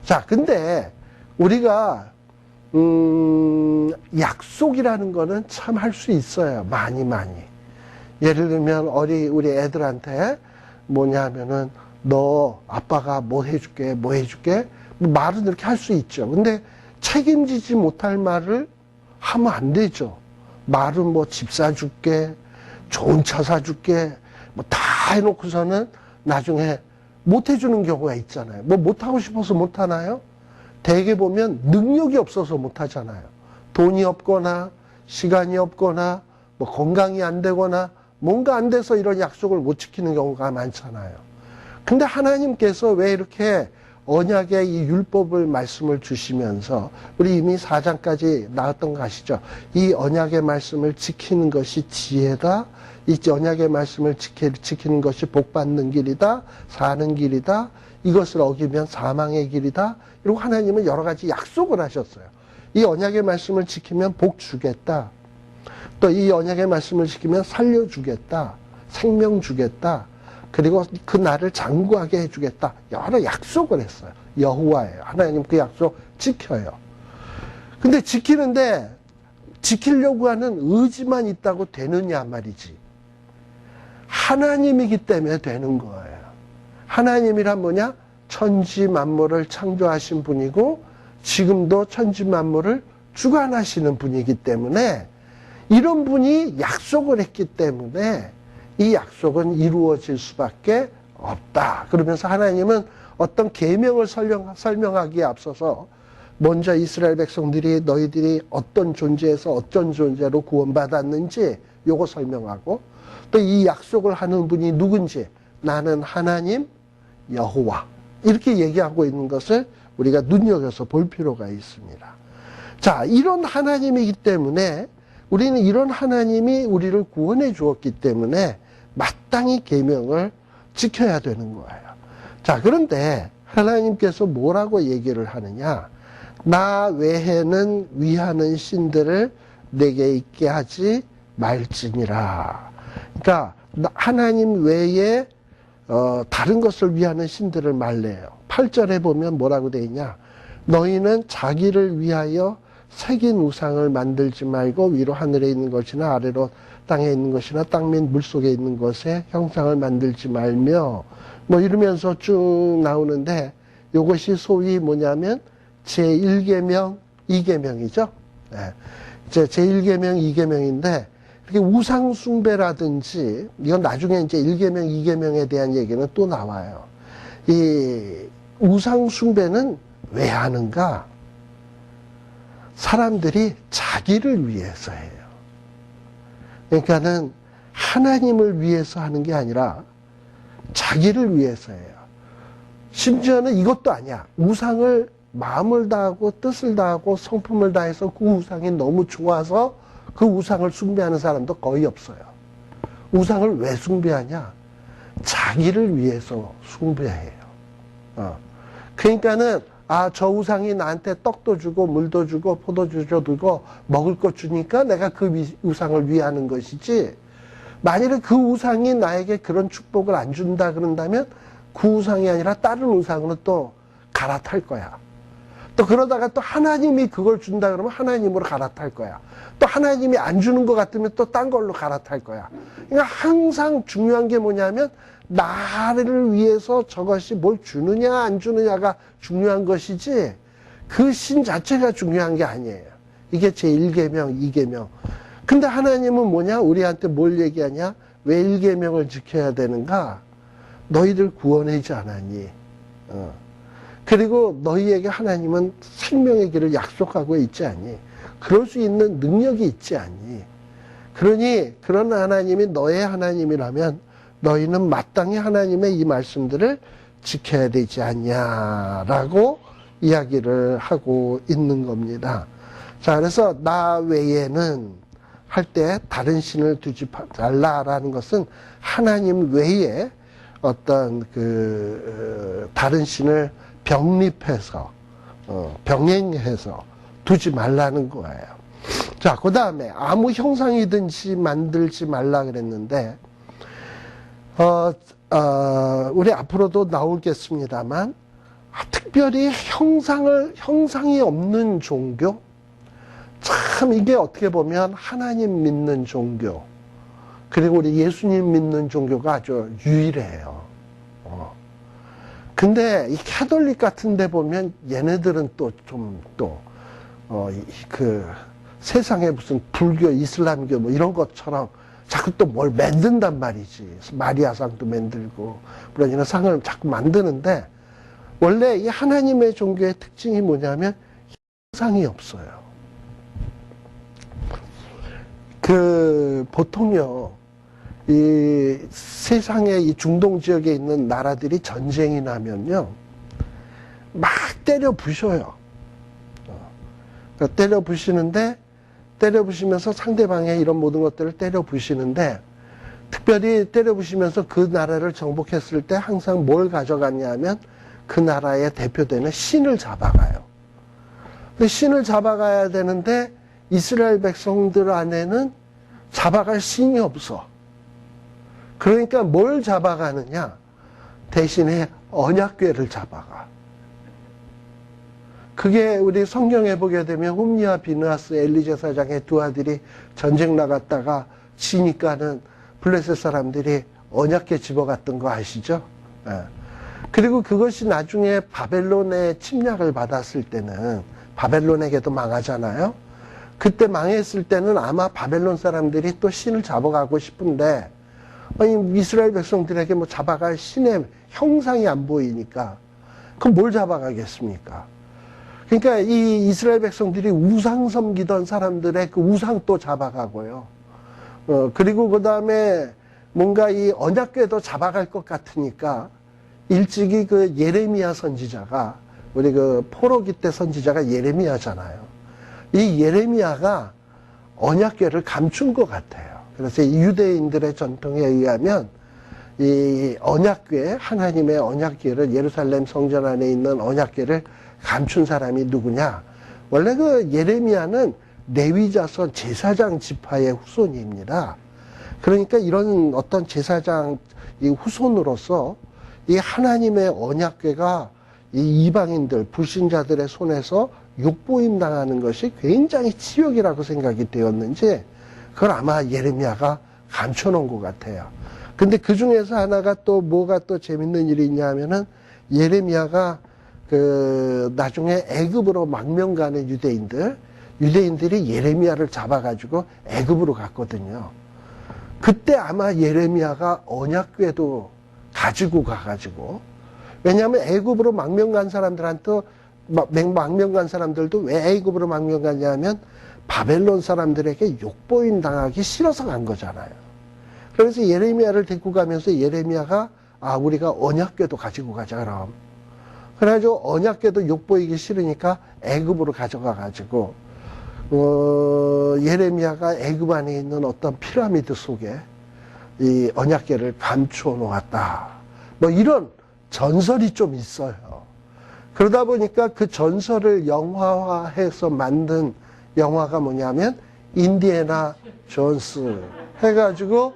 자, 근데 우리가 약속이라는 거는 참 할 수 있어요. 많이. 예를 들면 우리 애들한테 뭐냐 하면은 너 아빠가 뭐 해줄게 말은 이렇게 할 수 있죠. 근데 책임지지 못할 말을 하면 안 되죠. 말은 뭐 집 사줄게, 좋은 차 사줄게, 뭐 다 해놓고서는 나중에 못 해주는 경우가 있잖아요. 뭐 못하고 싶어서 못하나요? 대개 보면 능력이 없어서 못하잖아요. 돈이 없거나 시간이 없거나 뭐 건강이 안 되거나 뭔가 안 돼서 이런 약속을 못 지키는 경우가 많잖아요. 근데 하나님께서 왜 이렇게 언약의 이 율법을 말씀을 주시면서 우리 이미 4장까지 나왔던 거 아시죠? 이 언약의 말씀을 지키는 것이 지혜다. 이 언약의 말씀을 지키는 것이 복받는 길이다. 사는 길이다. 이것을 어기면 사망의 길이다. 이러고 하나님은 여러 가지 약속을 하셨어요. 이 언약의 말씀을 지키면 복 주겠다. 또 이 언약의 말씀을 지키면 살려주겠다. 생명 주겠다. 그리고 그 날을 장구하게 해주겠다. 여러 약속을 했어요. 여호와예요. 하나님 그 약속 지켜요. 근데 지키는데 지키려고 하는 의지만 있다고 되느냐 말이지. 하나님이기 때문에 되는 거예요. 하나님이란 뭐냐? 천지 만물을 창조하신 분이고 지금도 천지 만물을 주관하시는 분이기 때문에 이런 분이 약속을 했기 때문에 이 약속은 이루어질 수밖에 없다. 그러면서 하나님은 어떤 계명을 설명하기에 앞서서 먼저 이스라엘 백성들이 너희들이 어떤 존재에서 어떤 존재로 구원받았는지 요거 설명하고 또 이 약속을 하는 분이 누군지 나는 하나님 여호와 이렇게 얘기하고 있는 것을 우리가 눈여겨서 볼 필요가 있습니다. 자, 이런 하나님이기 때문에 우리는 이런 하나님이 우리를 구원해 주었기 때문에 마땅히 계명을 지켜야 되는 거예요. 자, 그런데 하나님께서 뭐라고 얘기를 하느냐? 나 외에는 위하는 신들을 내게 있게 하지 말지니라. 그러니까 하나님 외에 다른 것을 위하는 신들을 말래요. 8절에 보면 뭐라고 되어 있냐? 너희는 자기를 위하여 새긴 우상을 만들지 말고 위로 하늘에 있는 것이나 아래로 땅에 있는 것이나 땅 및 물속에 있는 것에 형상을 만들지 말며 뭐 이러면서 쭉 나오는데 이것이 소위 뭐냐면 제1계명, 2계명이죠. 네. 이제 제1계명, 2계명인데 이렇게 우상 숭배라든지 이건 나중에 이제 1계명, 2계명에 대한 얘기는 또 나와요. 이 우상 숭배는 왜 하는가? 사람들이 자기를 위해서 해요. 그러니까는 하나님을 위해서 하는 게 아니라 자기를 위해서 해요. 심지어는 이것도 아니야. 우상을 마음을 다하고 뜻을 다하고 성품을 다해서 그 우상이 너무 좋아서 그 우상을 숭배하는 사람도 거의 없어요. 우상을 왜 숭배하냐? 자기를 위해서 숭배해요. 그러니까는 저 우상이 나한테 떡도 주고 물도 주고 포도주도 주고 먹을 것 주니까 내가 그 우상을 위하는 것이지, 만일에 그 우상이 나에게 그런 축복을 안 준다 그런다면 그 우상이 아니라 다른 우상으로 또 갈아탈 거야. 또 그러다가 또 하나님이 그걸 준다 그러면 하나님으로 갈아탈 거야. 또 하나님이 안 주는 것 같으면 또 딴 걸로 갈아탈 거야. 그러니까 항상 중요한 게 뭐냐면 나를 위해서 저것이 뭘 주느냐 안 주느냐가 중요한 것이지 그 신 자체가 중요한 게 아니에요. 이게 제1계명, 2계명. 근데 하나님은 뭐냐? 우리한테 뭘 얘기하냐? 왜 1계명을 지켜야 되는가? 너희들 구원하지 않았니? 그리고 너희에게 하나님은 생명의 길을 약속하고 있지 않니? 그럴 수 있는 능력이 있지 않니? 그러니 그런 하나님이 너의 하나님이라면 너희는 마땅히 하나님의 이 말씀들을 지켜야 되지 않냐라고 이야기를 하고 있는 겁니다. 자, 그래서 나 외에는 할 때 다른 신을 두지 말라라는 것은 하나님 외에 어떤 다른 신을 병립해서 병행해서 두지 말라는 거예요. 자, 그 다음에 아무 형상이든지 만들지 말라 그랬는데 우리 앞으로도 나오겠습니다만 특별히 형상이 없는 종교, 참 이게 어떻게 보면 하나님 믿는 종교 그리고 우리 예수님 믿는 종교가 아주 유일해요. 근데 이 캐톨릭 같은 데 보면 얘네들은 또 세상에 무슨 불교, 이슬람교 뭐 이런 것처럼 자꾸 또 뭘 만든단 말이지. 마리아상도 만들고 그러니까 상을 자꾸 만드는데 원래 이 하나님의 종교의 특징이 뭐냐면 형상이 없어요. 보통요, 이 세상에 이 중동 지역에 있는 나라들이 전쟁이 나면요, 막 때려 부셔요. 때려 부시면서 상대방의 이런 모든 것들을 때려 부시는데, 특별히 때려 부시면서 그 나라를 정복했을 때 항상 뭘 가져갔냐 하면 그 나라에 대표되는 신을 잡아가요. 근데 신을 잡아가야 되는데 이스라엘 백성들 안에는 잡아갈 신이 없어. 그러니까 뭘 잡아가느냐? 대신에 언약궤를 잡아가. 그게 우리 성경에 보게 되면 홈리와 비느하스, 엘리제 사장의 두 아들이 전쟁 나갔다가 지니까는 블레셋 사람들이 언약궤 집어갔던 거 아시죠? 예. 그리고 그것이 나중에 바벨론의 침략을 받았을 때는 바벨론에게도 망하잖아요. 그때 망했을 때는 아마 바벨론 사람들이 또 신을 잡아가고 싶은데 이스라엘 백성들에게 뭐 잡아갈 신의 형상이 안 보이니까 그럼 뭘 잡아가겠습니까? 그러니까 이 이스라엘 백성들이 우상 섬기던 사람들의 그 우상 또 잡아가고요. 그리고 그 다음에 뭔가 이 언약궤도 잡아갈 것 같으니까 일찍이 그 예레미야 선지자가, 우리 그 포로기 때 선지자가 예레미야잖아요. 이 예레미야가 언약궤를 감춘 것 같아요. 그래서 이 유대인들의 전통에 의하면 이 언약궤, 하나님의 언약궤를, 예루살렘 성전 안에 있는 언약궤를 감춘 사람이 누구냐? 원래 그 예레미야는 레위 자손 제사장 지파의 후손입니다. 그러니까 이런 어떤 제사장 이 후손으로서 이 하나님의 언약궤가 이 이방인들, 불신자들의 손에서 욕보임 당하는 것이 굉장히 치욕이라고 생각이 되었는지 그걸 아마 예레미야가 감춰놓은 것 같아요. 근데 그 중에서 하나가 또 뭐가 또 재밌는 일이 있냐 하면은 예레미야가 그 나중에 애굽으로 망명 가는 유대인들이 예레미야를 잡아가지고 애굽으로 갔거든요. 그때 아마 예레미야가 언약궤도 가지고 가가지고, 왜냐하면 애굽으로 망명 간 사람들한테, 망명 간 사람들도 왜 애굽으로 망명 가냐면 바벨론 사람들에게 욕보임 당하기 싫어서 간 거잖아요. 그래서 예레미야를 데리고 가면서 예레미야가 우리가 언약궤도 가지고 가자 그럼. 그래가지고 언약궤도 욕보이기 싫으니까 애굽으로 가져가가지고 예레미야가 애굽 안에 있는 어떤 피라미드 속에 이 언약궤를 감추어 놓았다. 뭐 이런 전설이 좀 있어요. 그러다 보니까 그 전설을 영화화해서 만든 영화가 뭐냐면 인디애나 존스 해가지고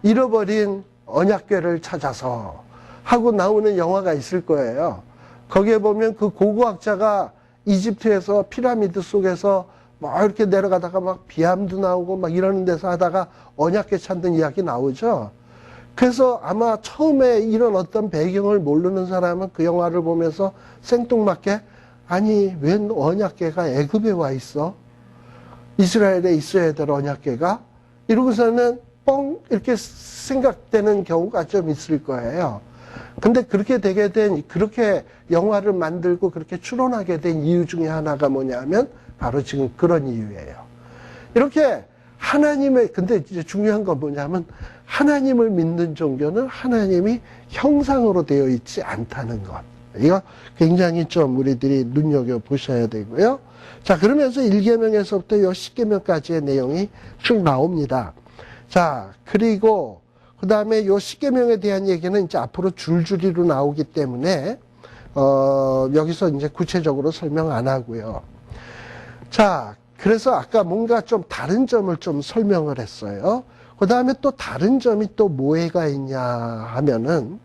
잃어버린 언약궤를 찾아서 하고 나오는 영화가 있을 거예요. 거기에 보면 그 고고학자가 이집트에서 피라미드 속에서 막 이렇게 내려가다가 막 비암도 나오고 막 이러는 데서 하다가 언약궤 찾는 이야기 나오죠. 그래서 아마 처음에 이런 어떤 배경을 모르는 사람은 그 영화를 보면서 생뚱맞게 아니 웬 언약궤가 애굽에 와 있어? 이스라엘에 있어야 될 언약궤가? 이러고서는 뻥 이렇게 생각되는 경우가 좀 있을 거예요. 근데 그렇게 되게 그렇게 영화를 만들고 그렇게 추론하게 된 이유 중에 하나가 뭐냐면 바로 지금 그런 이유예요. 이렇게 근데 이제 중요한 건 뭐냐면 하나님을 믿는 종교는 하나님이 형상으로 되어 있지 않다는 것. 이거 굉장히 좀 우리들이 눈여겨보셔야 되고요. 자, 그러면서 1계명에서부터 요 10계명까지의 내용이 쭉 나옵니다. 자, 그리고 그 다음에 요 10계명에 대한 얘기는 이제 앞으로 줄줄이로 나오기 때문에 여기서 이제 구체적으로 설명 안 하고요. 자, 그래서 아까 뭔가 좀 다른 점을 좀 설명을 했어요. 그 다음에 또 다른 점이 또 뭐가 있냐 하면은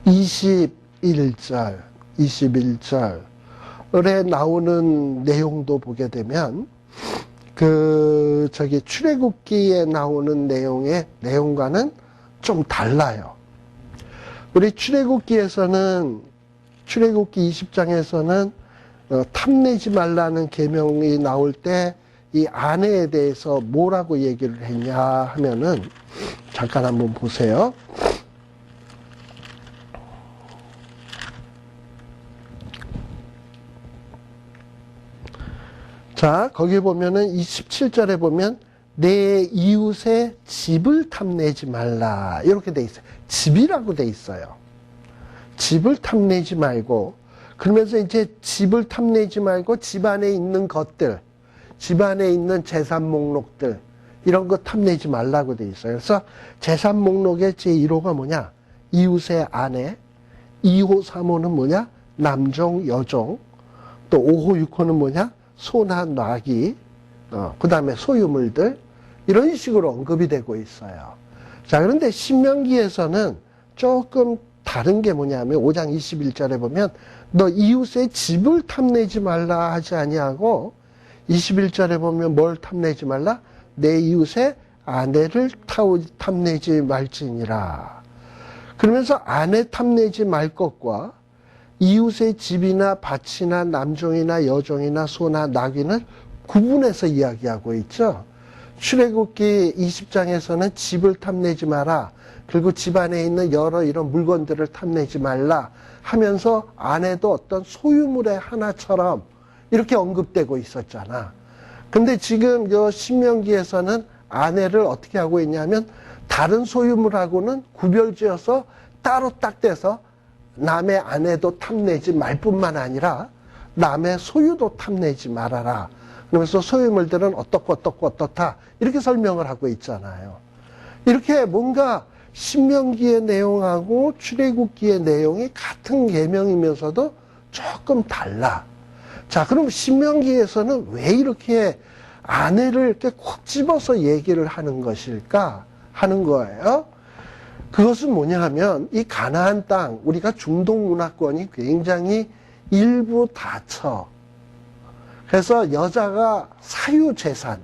21절, 21절에 나오는 내용도 보게 되면 출애굽기에 나오는 내용과는 좀 달라요. 우리 출애굽기 20장에서는 탐내지 말라는 계명이 나올 때 이 아내에 대해서 뭐라고 얘기를 했냐 하면은 잠깐 한번 보세요. 자, 거기 보면은 27절에 보면 내 이웃의 집을 탐내지 말라 이렇게 돼 있어요. 집이라고 돼 있어요. 집을 탐내지 말고, 그러면서 이제 집을 탐내지 말고 집 안에 있는 것들, 집 안에 있는 재산 목록들 이런 거 탐내지 말라고 돼 있어요. 그래서 재산 목록의 제1호가 뭐냐? 이웃의 아내, 2호, 3호는 뭐냐? 남종, 여종, 또 5호, 6호는 뭐냐? 소나 나귀, 그 다음에 소유물들 이런 식으로 언급이 되고 있어요. 자, 그런데 신명기에서는 조금 다른 게 뭐냐면 5장 21절에 보면 너 이웃의 집을 탐내지 말라 하지 아니하고 21절에 보면 뭘 탐내지 말라? 내 이웃의 아내를 탐내지 말지니라. 그러면서 아내 탐내지 말 것과 이웃의 집이나 밭이나 남종이나 여종이나 소나 나귀는 구분해서 이야기하고 있죠. 출애굽기 20장에서는 집을 탐내지 마라. 그리고 집 안에 있는 여러 이런 물건들을 탐내지 말라 하면서 아내도 어떤 소유물의 하나처럼 이렇게 언급되고 있었잖아. 근데 지금 요 신명기에서는 아내를 어떻게 하고 있냐면 다른 소유물하고는 구별지어서 따로 딱 떼서 남의 아내도 탐내지 말 뿐만 아니라 남의 소유도 탐내지 말아라. 그러면서 소유물들은 어떻다 이렇게 설명을 하고 있잖아요. 이렇게 뭔가 신명기의 내용하고 출애굽기의 내용이 같은 계명이면서도 조금 달라. 자, 그럼 신명기에서는 왜 이렇게 아내를 이렇게 콕 집어서 얘기를 하는 것일까 하는 거예요. 그것은 뭐냐 하면 이 가나안 땅, 우리가 중동 문화권이 굉장히 일부 다처. 그래서 여자가 사유재산처럼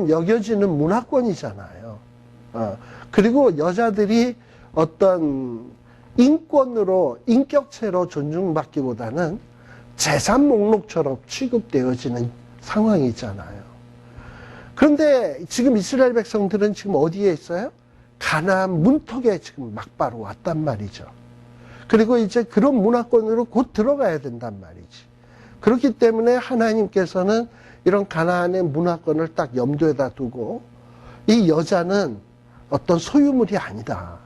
여겨지는 문화권이잖아요. 그리고 여자들이 어떤 인권으로, 인격체로 존중받기보다는 재산 목록처럼 취급되어지는 상황이잖아요. 그런데 지금 이스라엘 백성들은 지금 어디에 있어요? 가나안 문턱에 지금 막바로 왔단 말이죠. 그리고 이제 그런 문화권으로 곧 들어가야 된단 말이지. 그렇기 때문에 하나님께서는 이런 가나안의 문화권을 딱 염두에다 두고 이 여자는 어떤 소유물이 아니다.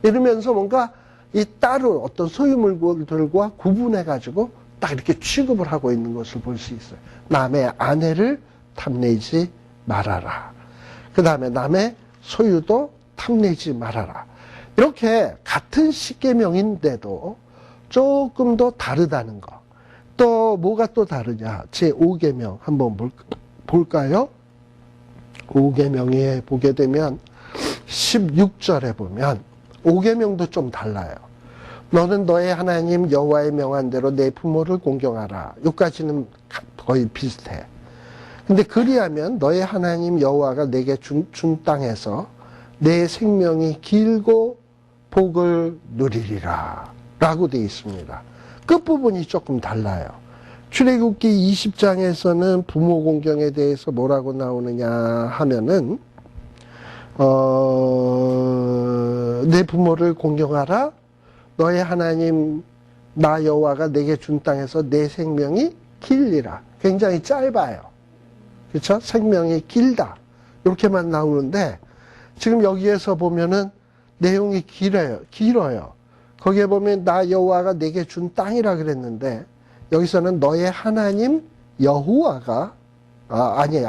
이러면서 뭔가 이 딸을 어떤 소유물들과 구분해가지고 딱 이렇게 취급을 하고 있는 것을 볼 수 있어요. 남의 아내를 탐내지 말아라. 그 다음에 남의 소유도 탐내지 말아라. 이렇게 같은 십계명인데도 조금 더 다르다는 거. 또 뭐가 또 다르냐? 제5계명 한번 볼까요? 5계명에 보게 되면 16절에 보면 5계명도 좀 달라요. 너는 너의 하나님 여호와의 명한 대로 내 부모를 공경하라. 여기까지는 거의 비슷해. 근데 그리하면 너의 하나님 여호와가 내게 준 땅에서 내 생명이 길고 복을 누리리라 라고 되어 있습니다. 끝부분이 조금 달라요. 출애굽기 20장에서는 부모 공경에 대해서 뭐라고 나오느냐 하면은 내 부모를 공경하라. 너의 하나님 나 여호와가 내게 준 땅에서 내 생명이 길리라. 굉장히 짧아요. 그렇죠? 생명이 길다. 이렇게만 나오는데 지금 여기에서 보면은 내용이 길어요. 거기에 보면 나 여호와가 내게 준 땅이라 그랬는데 여기서는 너의 하나님 여호와가 아니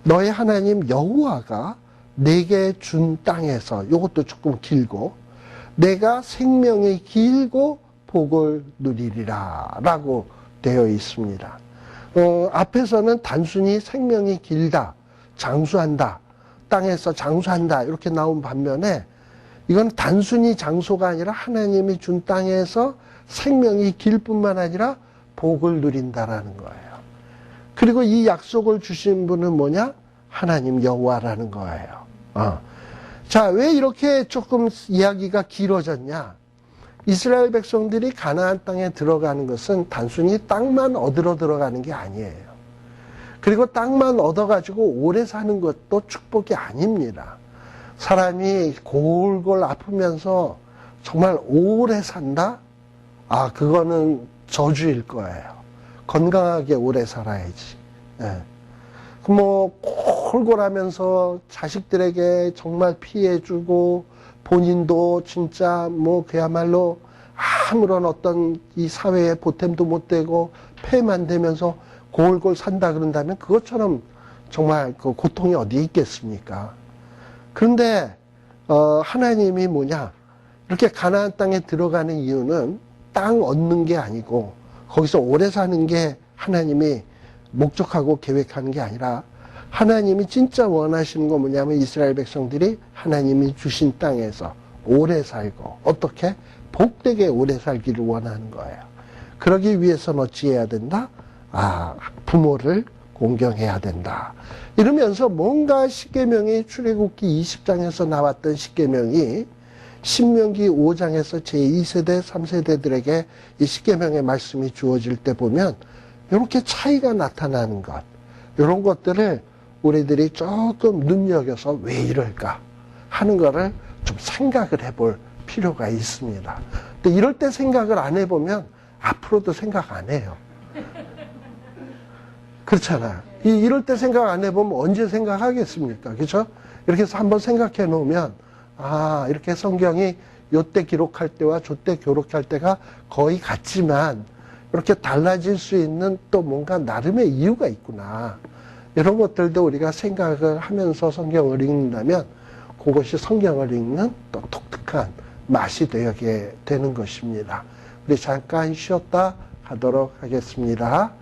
너의 하나님 여호와가 내게 준 땅에서 이것도 조금 길고 내가 생명이 길고 복을 누리리라 라고 되어 있습니다. 앞에서는 단순히 생명이 길다, 장수한다, 땅에서 장수한다 이렇게 나온 반면에 이건 단순히 장소가 아니라 하나님이 준 땅에서 생명이 길 뿐만 아니라 복을 누린다라는 거예요. 그리고 이 약속을 주신 분은 뭐냐? 하나님 여호와라는 거예요. 자, 왜 이렇게 조금 이야기가 길어졌냐? 이스라엘 백성들이 가나안 땅에 들어가는 것은 단순히 땅만 얻으러 들어가는 게 아니에요. 그리고 땅만 얻어가지고 오래 사는 것도 축복이 아닙니다. 사람이 골골 아프면서 정말 오래 산다? 그거는 저주일 거예요. 건강하게 오래 살아야지. 예. 골골하면서 자식들에게 정말 피해주고 본인도 진짜 그야말로 아무런 어떤 이 사회에 보탬도 못 되고 폐만 되면서 골골 산다 그런다면 그것처럼 정말 그 고통이 어디 있겠습니까? 그런데 하나님이 뭐냐? 이렇게 가나안 땅에 들어가는 이유는 땅 얻는 게 아니고 거기서 오래 사는 게 하나님이 목적하고 계획하는 게 아니라 하나님이 진짜 원하시는 건 뭐냐면 이스라엘 백성들이 하나님이 주신 땅에서 오래 살고 어떻게? 복되게 오래 살기를 원하는 거예요. 그러기 위해서는 어찌해야 된다? 부모를 공경해야 된다. 이러면서 뭔가 십계명이 출애굽기 20장에서 나왔던 십계명이 신명기 5장에서 제2세대, 3세대들에게 이 십계명의 말씀이 주어질 때 보면 이렇게 차이가 나타나는 것, 이런 것들을 우리들이 조금 눈여겨서 왜 이럴까 하는 거를 좀 생각을 해볼 필요가 있습니다. 근데 이럴 때 생각을 안 해보면 앞으로도 생각 안 해요. 그렇잖아요. 이럴 때 생각 안 해보면 언제 생각하겠습니까? 그렇죠? 이렇게 해서 한번 생각해 놓으면 아, 이렇게 성경이 요때 기록할 때와 저때 기록할 때가 거의 같지만 이렇게 달라질 수 있는 또 뭔가 나름의 이유가 있구나. 이런 것들도 우리가 생각을 하면서 성경을 읽는다면 그것이 성경을 읽는 또 독특한 맛이 되게 되는 것입니다. 우리 잠깐 쉬었다 하도록 하겠습니다.